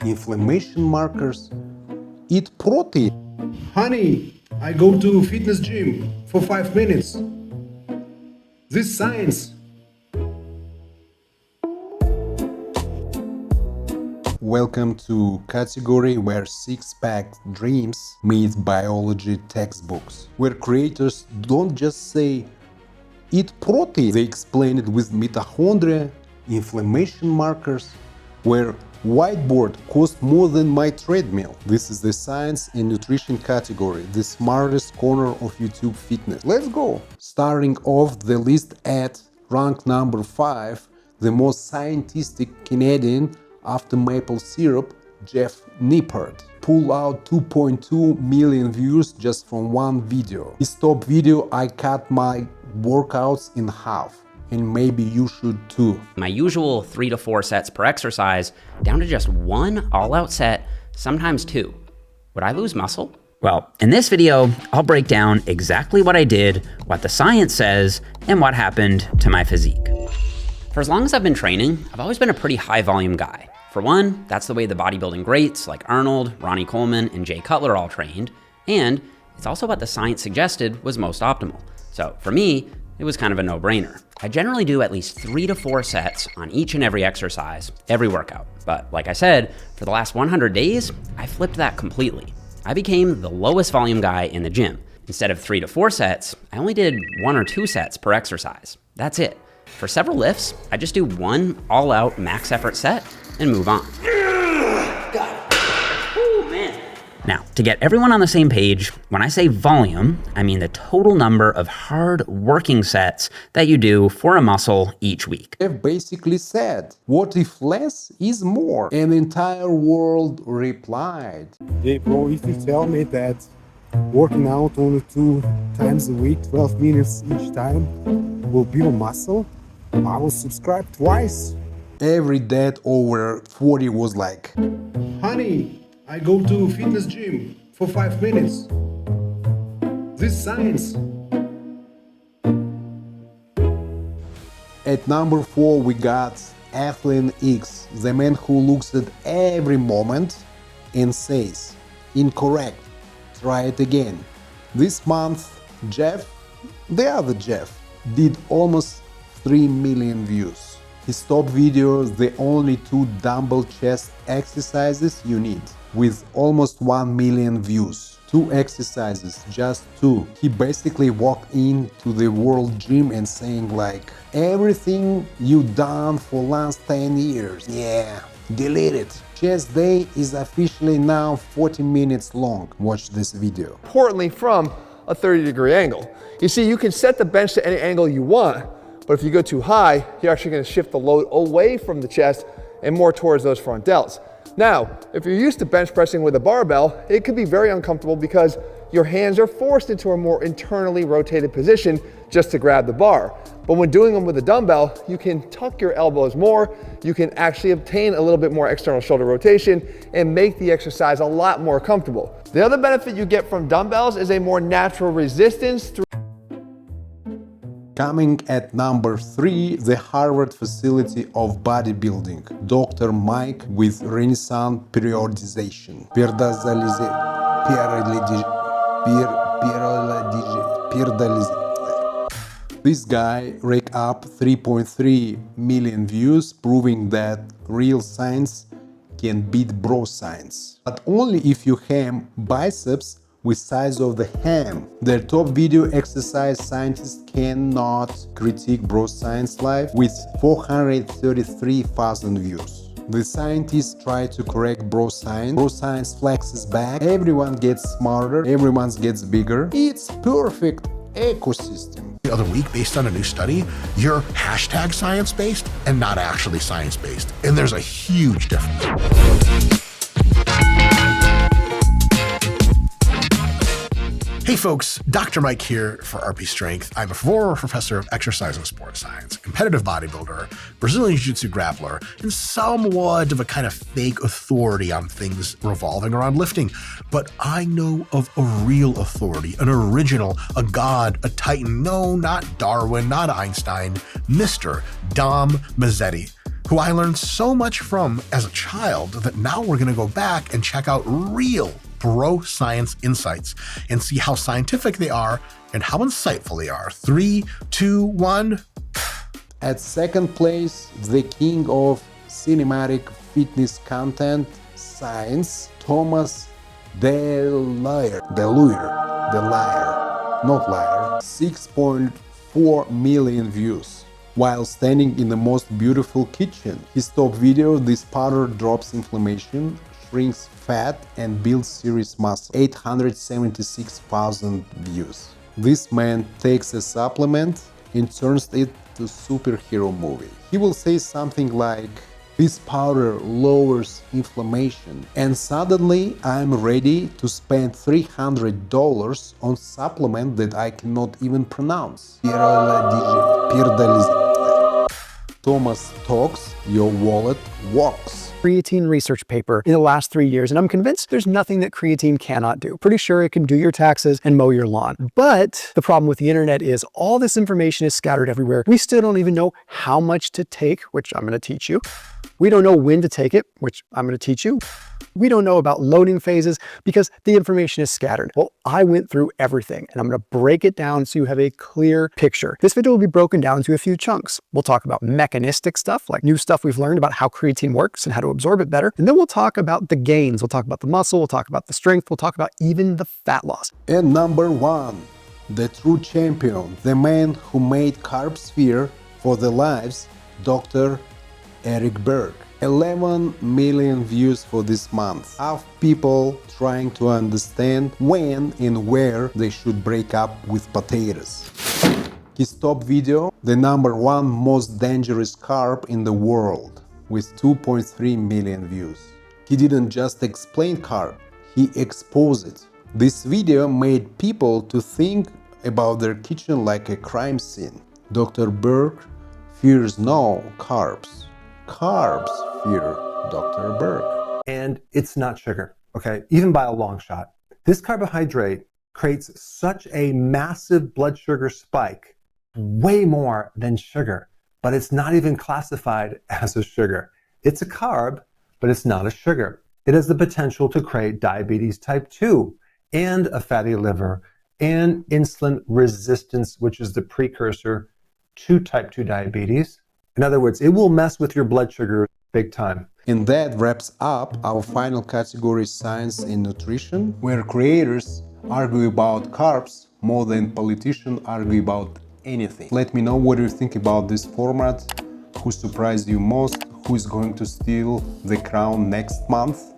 inflammation markers, eat protein. Honey, I go to fitness gym for 5 minutes. This science. Welcome to category where six-pack dreams meet biology textbooks, where creators don't just say eat protein, they explain it with mitochondria, inflammation markers, where whiteboard costs more than my treadmill. This is the science and nutrition category, the smartest corner of YouTube fitness. Let's go! Starting off the list at rank number 5, the most scientific Canadian after maple syrup, Jeff Nippard. Pull out 2.2 million views just from one video. His top video, I cut my workouts in half, and maybe you should too. My usual 3 to 4 sets per exercise down to just 1 all-out set, sometimes 2. Would I lose muscle? Well, in this video, I'll break down exactly what I did, what the science says, and what happened to my physique. For as long as I've been training, I've always been a pretty high volume guy. For one, that's the way the bodybuilding greats like Arnold, Ronnie Coleman, and Jay Cutler all trained, and it's also what the science suggested was most optimal. So for me, it was kind of a no-brainer. I generally do at least 3 to 4 sets on each and every exercise, every workout. But like I said, for the last 100 days, I flipped that completely. I became the lowest volume guy in the gym. Instead of 3 to 4 sets, I only did 1 or 2 sets per exercise. That's it. For several lifts, I just do 1 all-out max effort set and move on. Got it. Oh, man. Now, to get everyone on the same page, when I say volume, I mean the total number of hard working sets that you do for a muscle each week. Jeff basically said, what if less is more? And the entire world replied. Hey bro, if you tell me that working out only 2 times a week, 12 minutes each time, will build muscle, I will subscribe twice. Every dad over 40 was like, Honey, I go to fitness gym for 5 minutes. This science. At number 4 we got Athlete X, the man who looks at every moment and says, incorrect, try it again. This month, Jeff, the other Jeff, did almost 3 million views. His top video is the only 2 dumbbell chest exercises you need, with almost 1 million views. 2 exercises, just 2. He basically walked into the world gym and saying like, everything you done for last 10 years, yeah, delete it. Chest day is officially now 40 minutes long. Watch this video. Importantly, from a 30-degree angle. You see, you can set the bench to any angle you want, but if you go too high, you're actually going to shift the load away from the chest and more towards those front delts. Now, if you're used to bench pressing with a barbell, it could be very uncomfortable because your hands are forced into a more internally rotated position just to grab the bar. But when doing them with a dumbbell, you can tuck your elbows more, you can actually obtain a little bit more external shoulder rotation and make the exercise a lot more comfortable. The other benefit you get from dumbbells is a more natural resistance through. Coming at number 3, the Harvard facility of bodybuilding, Dr. Mike with Renaissance periodization. This guy raked up 3.3 million views, proving that real science can beat bro science. But only if you ham biceps with size of the ham. Their top video exercise scientists cannot critique bro science live with 433,000 views. The scientists try to correct bro science flexes back, everyone gets smarter, everyone gets bigger. It's perfect ecosystem. The other week, based on a new study, you're hashtag science-based and not actually science-based. And there's a huge difference. Hey folks, Dr. Mike here for RP Strength. I'm a former professor of exercise and sport science, competitive bodybuilder, Brazilian Jiu-Jitsu grappler, and somewhat of a kind of fake authority on things revolving around lifting. But I know of a real authority, an original, a god, a titan. No, not Darwin, not Einstein, Mr. Dom Mazzetti. who I learned so much from as a child that now we're going to go back and check out real bro science insights and see how scientific they are and how insightful they are. 3, 2, 1. At second place, the king of cinematic fitness content, science, Thomas Delire, not liar, 6.4 million views. While standing in the most beautiful kitchen. His top video, this powder drops inflammation, shrinks fat and builds serious muscle. 876,000 views. This man takes a supplement and turns it to superhero movie. He will say something like, this powder lowers inflammation, and suddenly I'm ready to spend $300 on supplement that I cannot even pronounce. Thomas talks, your wallet walks. Creatine research paper in the last 3 years, and I'm convinced there's nothing that creatine cannot do. Pretty sure it can do your taxes and mow your lawn. But the problem with the internet is all this information is scattered everywhere. We still don't even know how much to take, which I'm going to teach you. We don't know when to take it, which I'm going to teach you. We don't know about loading phases because the information is scattered. Well, I went through everything and I'm going to break it down so you have a clear picture. This video will be broken down into a few chunks. We'll talk about mechanistic stuff, like new stuff we've learned about how creatine works and how to absorb it better. And then we'll talk about the gains. We'll talk about the muscle. We'll talk about the strength. We'll talk about even the fat loss. And number one, the true champion, the man who made carb sphere for the lives, Dr. Eric Berg. 11 million views for this month. Half people trying to understand when and where they should break up with potatoes. His top video, the number one most dangerous carb in the world, with 2.3 million views. He didn't just explain carb, he exposed it. This video made people to think about their kitchen like a crime scene. Dr. Berg fears no carbs. Carbs fear Dr. Berg. And it's not sugar, okay? Even by a long shot. This carbohydrate creates such a massive blood sugar spike, way more than sugar, but it's not even classified as a sugar. It's a carb, but it's not a sugar. It has the potential to create diabetes type 2 and a fatty liver and insulin resistance, which is the precursor to type 2 diabetes. In other words, it will mess with your blood sugar big time. And that wraps up our final category, science and nutrition, where creators argue about carbs more than politicians argue about anything. Let me know what you think about this format, who surprised you most, who is going to steal the crown next month.